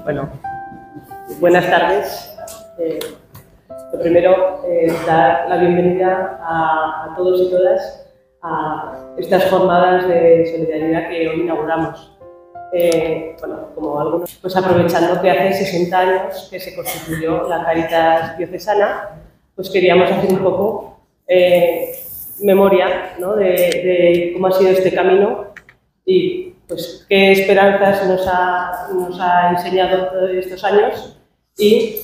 Bueno, buenas tardes. Lo primero, dar la bienvenida a todos y todas a estas jornadas de solidaridad que hoy inauguramos. Bueno, como algunos, pues aprovechando que hace 60 años que se constituyó la Cáritas Diocesana, pues queríamos hacer un poco memoria, ¿no?, de cómo ha sido este camino y pues qué esperanzas nos ha enseñado todos estos años y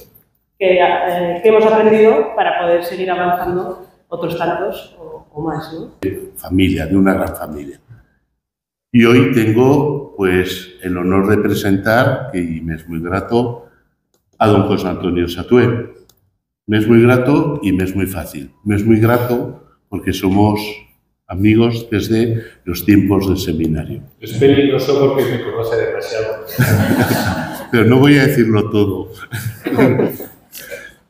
qué hemos aprendido para poder seguir avanzando otros tantos o más, ¿no? Familia, de una gran familia. Y hoy tengo pues el honor de presentar, y me es muy grato, a don José Antonio Satué. Me es muy grato y me es muy fácil. Me es muy grato porque somos amigos desde los tiempos del seminario. Es peligroso porque me conoce demasiado. Pero no voy a decirlo todo.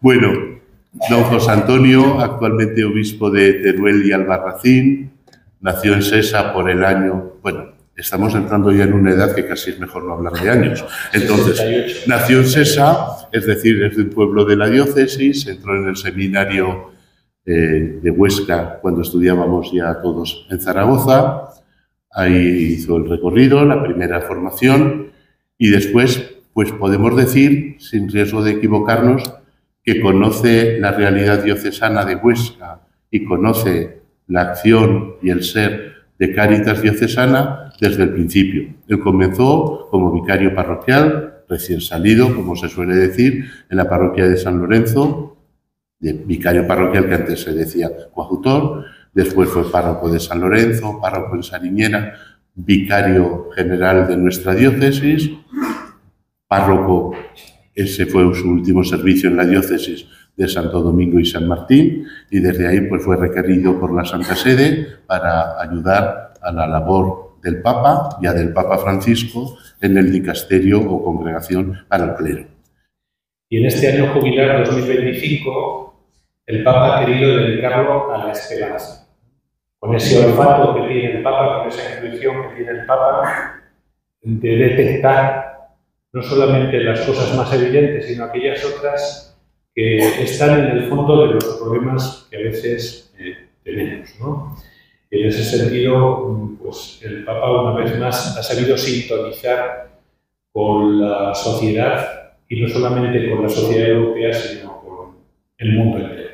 Bueno, don José Antonio, actualmente obispo de Teruel y Albarracín, nació en Sesa por el año... Bueno, estamos entrando ya en una edad que casi es mejor no hablar de años. Entonces, 68. nació en Sesa, es decir, es de un pueblo de la diócesis, entró en el seminario de Huesca cuando estudiábamos ya todos en Zaragoza. Ahí hizo el recorrido, la primera formación, y después, pues podemos decir, sin riesgo de equivocarnos, que conoce la realidad diocesana de Huesca y conoce la acción y el ser de Cáritas Diocesana desde el principio. Él comenzó como vicario parroquial, recién salido, como se suele decir, en la parroquia de San Lorenzo, de vicario parroquial que antes se decía coadjutor, después fue párroco de San Lorenzo, párroco en Sariñena, vicario general de nuestra diócesis, párroco, ese fue su último servicio en la diócesis de Santo Domingo y San Martín, y desde ahí pues fue requerido por la Santa Sede para ayudar a la labor del Papa, ya del Papa Francisco, en el dicasterio o congregación para el clero. Y en este año jubilar 2025, el Papa ha querido dedicarlo a la esperanza. Con ese olfato que tiene el Papa, con esa intuición que tiene el Papa, de detectar no solamente las cosas más evidentes, sino aquellas otras que están en el fondo de los problemas que a veces tenemos, ¿no? En ese sentido, pues el Papa una vez más ha sabido sintonizar con la sociedad, y no solamente con la sociedad europea, sino con el mundo entero.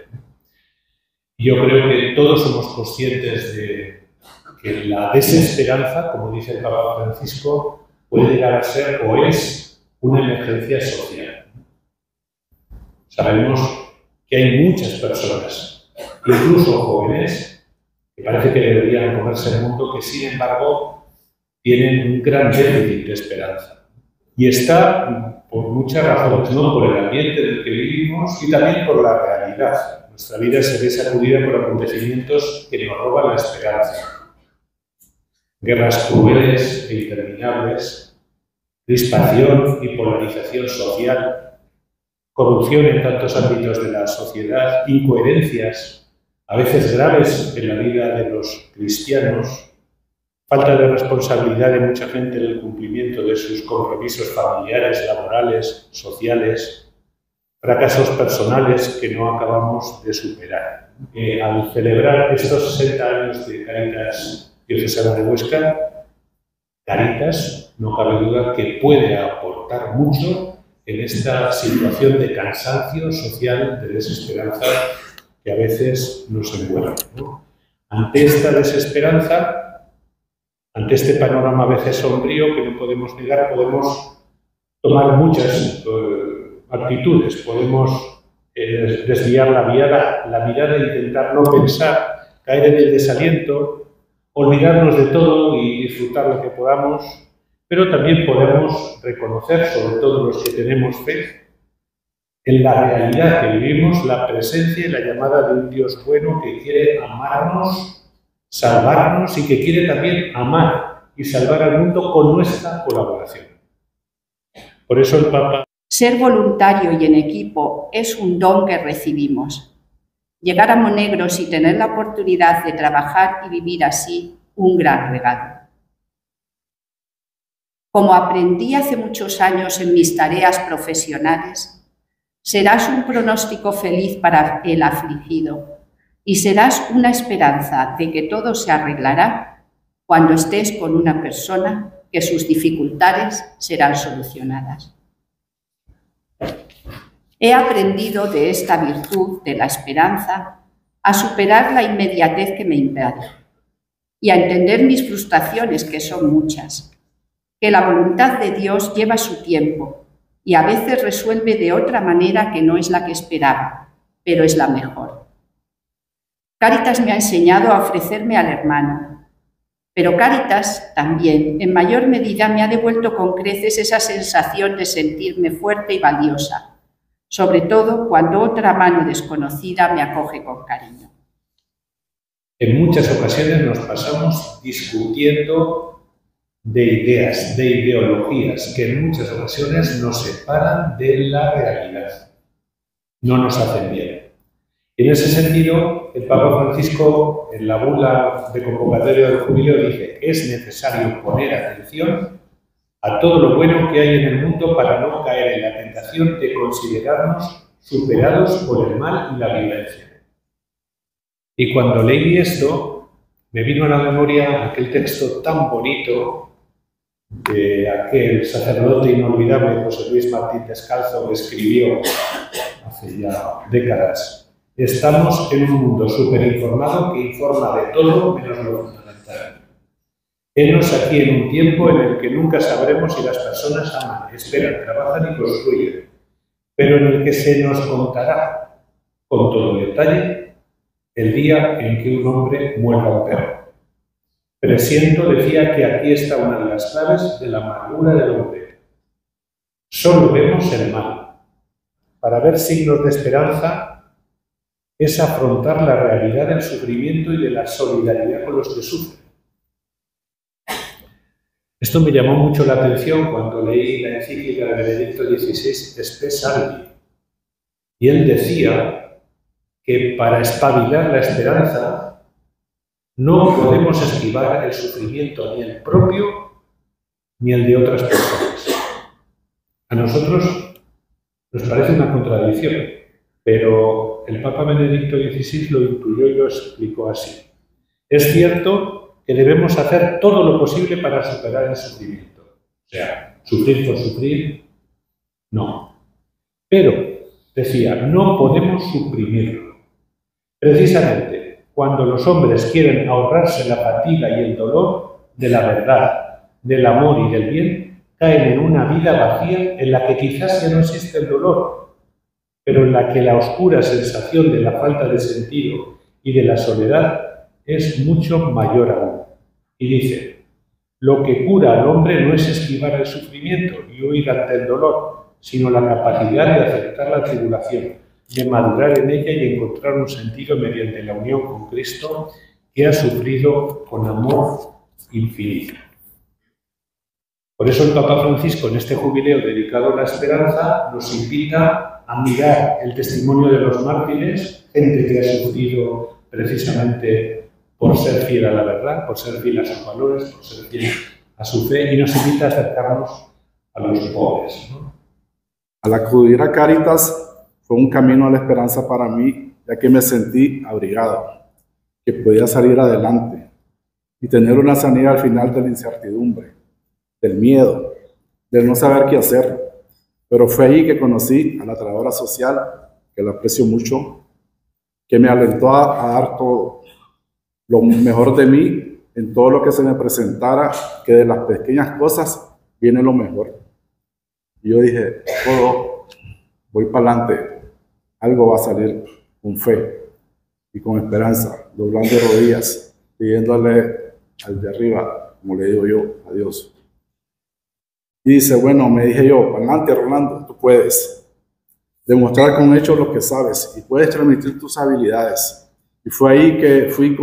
Yo creo que todos somos conscientes de que la desesperanza, como dice el Papa Francisco, puede llegar a ser o es una emergencia social. Sabemos que hay muchas personas, incluso jóvenes, que parece que deberían comerse el mundo, que sin embargo tienen un gran déficit de esperanza. Y está por muchas razones, ¿no? Por el ambiente en el que vivimos y también por la realidad. Nuestra vida se ve sacudida por acontecimientos que nos roban la esperanza. Guerras crueles e interminables, crispación y polarización social, corrupción en tantos ámbitos de la sociedad, incoherencias, a veces graves en la vida de los cristianos, falta de responsabilidad de mucha gente en el cumplimiento de sus compromisos familiares, laborales, sociales, fracasos personales que no acabamos de superar. Al celebrar estos 60 años de Cáritas Diocesana de Huesca, Cáritas, no cabe duda que puede aportar mucho en esta situación de cansancio social, de desesperanza que a veces nos envuelve, ¿no? Ante esta desesperanza, ante este panorama a veces sombrío que no podemos negar, podemos tomar muchas actitudes. Podemos desviar la mirada e intentar no pensar, caer en el desaliento, olvidarnos de todo y disfrutar lo que podamos, pero también podemos reconocer, sobre todo los que tenemos fe, en la realidad que vivimos, la presencia y la llamada de un Dios bueno que quiere amarnos, salvarnos y que quiere también amar y salvar al mundo con nuestra colaboración. Por eso el Papa... Ser voluntario y en equipo es un don que recibimos. Llegar a Monegros y tener la oportunidad de trabajar y vivir así, un gran regalo. como aprendí hace muchos años en mis tareas profesionales, serás un pronóstico feliz para el afligido y serás una esperanza de que todo se arreglará cuando estés con una persona que sus dificultades serán solucionadas. He aprendido de esta virtud de la esperanza a superar la inmediatez que me invade y a entender mis frustraciones, que son muchas, que la voluntad de Dios lleva su tiempo y a veces resuelve de otra manera que no es la que esperaba, pero es la mejor. Cáritas me ha enseñado a ofrecerme al hermano, pero Cáritas también, en mayor medida, me ha devuelto con creces esa sensación de sentirme fuerte y valiosa, sobre todo cuando otra mano desconocida me acoge con cariño. En muchas ocasiones nos pasamos discutiendo de ideas, de ideologías, que en muchas ocasiones nos separan de la realidad. No nos hacen bien. En ese sentido, el Papa Francisco, en la bula de convocatoria del jubileo, dice: es necesario poner atención a todo lo bueno que hay en el mundo para no caer en la tentación de considerarnos superados por el mal y la violencia. Y cuando leí esto, me vino a la memoria aquel texto tan bonito que aquel sacerdote inolvidable, José Luis Martín Descalzo, escribió hace ya décadas. Estamos en un mundo superinformado que informa de todo menos lo fundamental. Henos aquí en un tiempo en el que nunca sabremos si las personas aman, esperan, trabajan y construyen, pero en el que se nos contará con todo detalle el día en que un hombre muerda a un perro. Presiento, decía, que aquí está una de las claves de la amargura del hombre. Solo vemos el mal. Para ver signos de esperanza es afrontar la realidad del sufrimiento y de la solidaridad con los que sufren. Esto me llamó mucho la atención cuando leí la encíclica de Benedicto XVI, Spe Salvi, y él decía que para espabilar la esperanza no podemos esquivar el sufrimiento, ni el propio ni el de otras personas. A nosotros nos parece una contradicción, pero el Papa Benedicto XVI lo intuyó y lo explicó así. Es cierto que debemos hacer todo lo posible para superar el sufrimiento. O sea, sufrir por sufrir, no. Pero, decía, no podemos suprimirlo. Precisamente, cuando los hombres quieren ahorrarse la fatiga y el dolor de la verdad, del amor y del bien, caen en una vida vacía en la que quizás ya no existe el dolor, pero en la que la oscura sensación de la falta de sentido y de la soledad es mucho mayor aún. Y dice: lo que cura al hombre no es esquivar el sufrimiento y huir ante el dolor, sino la capacidad de aceptar la tribulación, de madurar en ella y encontrar un sentido mediante la unión con Cristo, que ha sufrido con amor infinito. Por eso el Papa Francisco, en este jubileo dedicado a la esperanza, nos invita a mirar el testimonio de los mártires, gente que ha sufrido precisamente por ser fiel a la verdad, por ser fiel a sus valores, por ser fiel a su fe, y nos invita a acercarnos a los pobres, ¿no? Al acudir a Cáritas fue un camino a la esperanza para mí, ya que me sentí abrigado, que podía salir adelante y tener una sanidad al final de la incertidumbre, del miedo, del no saber qué hacer. Pero fue ahí que conocí a la trabajadora social, que la aprecio mucho, que me alentó a dar todo, lo mejor de mí en todo lo que se me presentara, que de las pequeñas cosas viene lo mejor. Y yo dije, todo, voy para adelante, algo va a salir con fe y con esperanza, doblando rodillas, pidiéndole al de arriba, como le digo yo, a Dios. Y dice, bueno, me dije yo, para adelante, Rolando, tú puedes demostrar con hechos lo que sabes y puedes transmitir tus habilidades. Y fue ahí que fui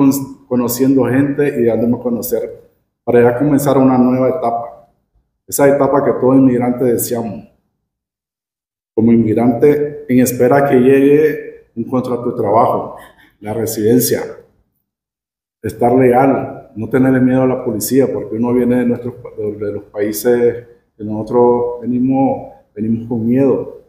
conociendo gente y dándome a conocer para ya comenzar una nueva etapa. Esa etapa que todo inmigrante deseamos. Como inmigrante en espera que llegue un contrato de trabajo, la residencia, estar legal, no tenerle miedo a la policía, porque uno viene de los países que nosotros venimos con miedo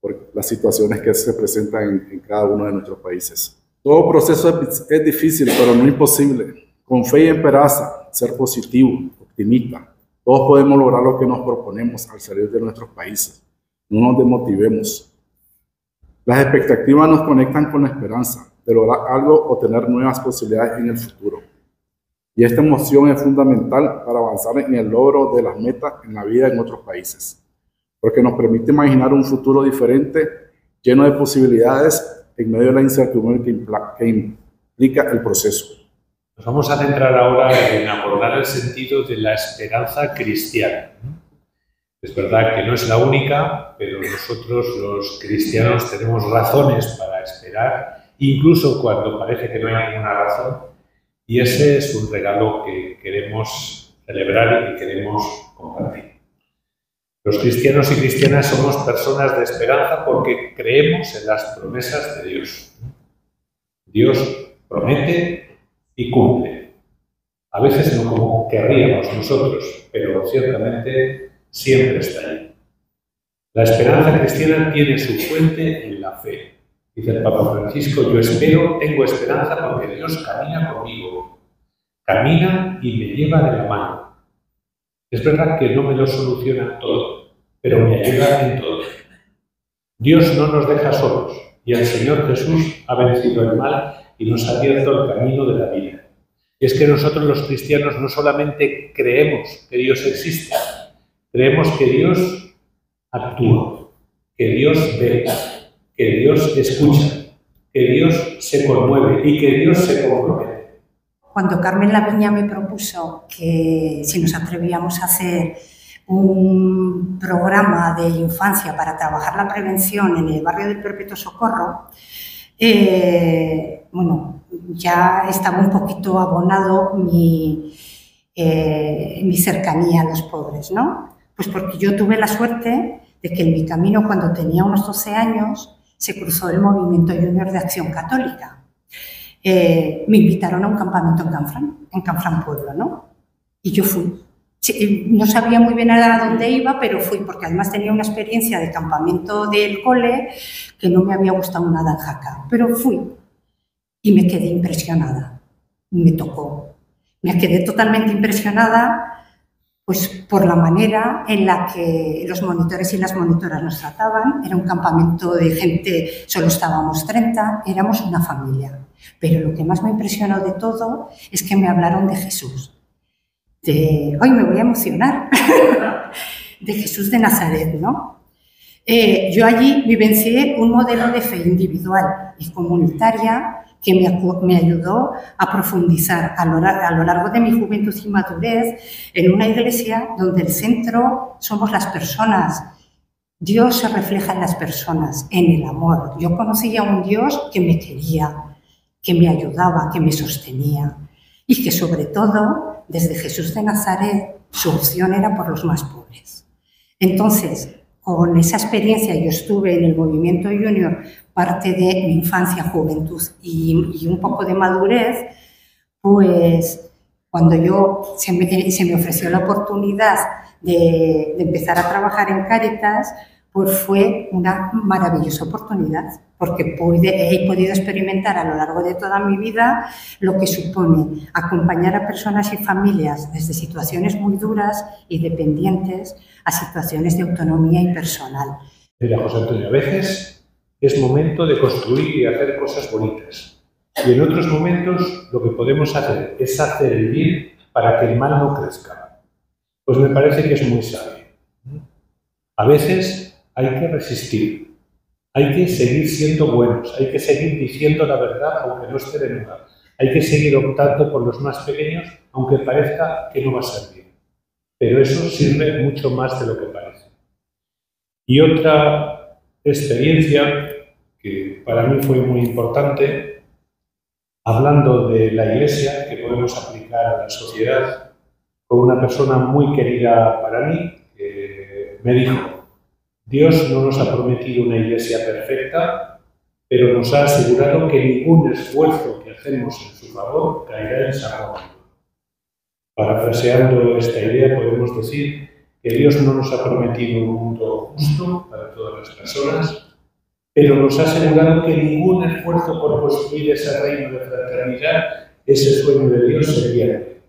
por las situaciones que se presentan en cada uno de nuestros países. Todo proceso es difícil, pero no imposible. Con fe y esperanza, ser positivo, optimista. Todos podemos lograr lo que nos proponemos al salir de nuestros países. No nos desmotivemos. Las expectativas nos conectan con la esperanza de lograr algo o tener nuevas posibilidades en el futuro. Y esta emoción es fundamental para avanzar en el logro de las metas en la vida en otros países, porque nos permite imaginar un futuro diferente, lleno de posibilidades en medio de la incertidumbre que implica el proceso. Nos vamos a centrar ahora en abordar el sentido de la esperanza cristiana. Es verdad que no es la única, pero nosotros los cristianos tenemos razones para esperar, incluso cuando parece que no hay ninguna razón, y ese es un regalo que queremos celebrar y que queremos compartir. Los cristianos y cristianas somos personas de esperanza porque creemos en las promesas de Dios. Dios promete y cumple. A veces no como querríamos nosotros, pero ciertamente siempre está ahí. La esperanza cristiana tiene su fuente en la fe. Dice el Papa Francisco, yo tengo esperanza porque Dios camina conmigo, camina y me lleva de la mano. Es verdad que no me lo soluciona todo, pero me ayuda en todo. Dios no nos deja solos y el Señor Jesús ha vencido el mal y nos ha abierto el camino de la vida. Y es que nosotros los cristianos no solamente creemos que Dios existe, creemos que Dios actúa, que Dios ve, que Dios escucha, que Dios se conmueve y que Dios se compromete. Cuando Carmen Laviña me propuso que si nos atrevíamos a hacer un programa de infancia para trabajar la prevención en el barrio del Perpetuo Socorro, bueno, ya estaba un poquito abonado mi cercanía a los pobres, ¿no? Pues porque yo tuve la suerte de que en mi camino, cuando tenía unos 12 años, se cruzó el Movimiento Junior de Acción Católica. Me invitaron a un campamento en Canfrán Pueblo, ¿no? Y yo fui. Sí, no sabía muy bien a dónde iba, pero fui, porque además tenía una experiencia de campamento del cole que no me había gustado nada en Jaca. Pero fui y me quedé impresionada. Me tocó. Me quedé totalmente impresionada pues, por la manera en la que los monitores y las monitoras nos trataban. Era un campamento de gente, solo estábamos 30, éramos una familia. Pero lo que más me impresionó de todo es que me hablaron de Jesús. Hoy me voy a emocionar, de Jesús de Nazaret, ¿no? Yo allí vivencié un modelo de fe individual y comunitaria que me ayudó a profundizar a lo largo de mi juventud y madurez en una iglesia donde el centro somos las personas. Dios se refleja en las personas, en el amor. Yo conocía a un Dios que me quería, que me ayudaba, que me sostenía y que sobre todo, desde Jesús de Nazaret, su opción era por los más pobres. Entonces, con esa experiencia, yo estuve en el Movimiento Junior parte de mi infancia, juventud y un poco de madurez, pues cuando se me ofreció la oportunidad de empezar a trabajar en Cáritas, pues fue una maravillosa oportunidad, porque he podido experimentar a lo largo de toda mi vida lo que supone acompañar a personas y familias desde situaciones muy duras y dependientes a situaciones de autonomía impersonal. Mira, José Antonio, a veces es momento de construir y hacer cosas bonitas. Y en otros momentos lo que podemos hacer es hacer el bien para que el mal no crezca. Pues me parece que es muy sabio. A veces hay que resistir, hay que seguir siendo buenos, hay que seguir diciendo la verdad aunque no esté de moda, hay que seguir optando por los más pequeños aunque parezca que no va a ser bien. Pero eso sirve mucho más de lo que parece. Y otra experiencia que para mí fue muy importante, hablando de la Iglesia, que podemos aplicar a la sociedad, con una persona muy querida para mí, que me dijo: Dios no nos ha prometido una Iglesia perfecta, pero nos ha asegurado que ningún esfuerzo que hacemos en su favor caerá en saco roto. Parafraseando esta idea, podemos decir que Dios no nos ha prometido un mundo justo para todas las personas, pero nos ha asegurado que ningún esfuerzo por construir ese reino de fraternidad, ese sueño de Dios, se pierde.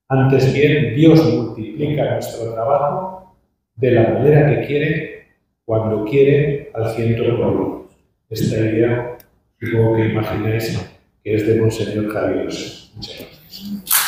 Antes bien, Dios multiplica nuestro trabajo de la manera que quiere, cuando quiere, al 100%. Esta idea, supongo que imagináis, que es de Monseñor Javier José. Muchas gracias.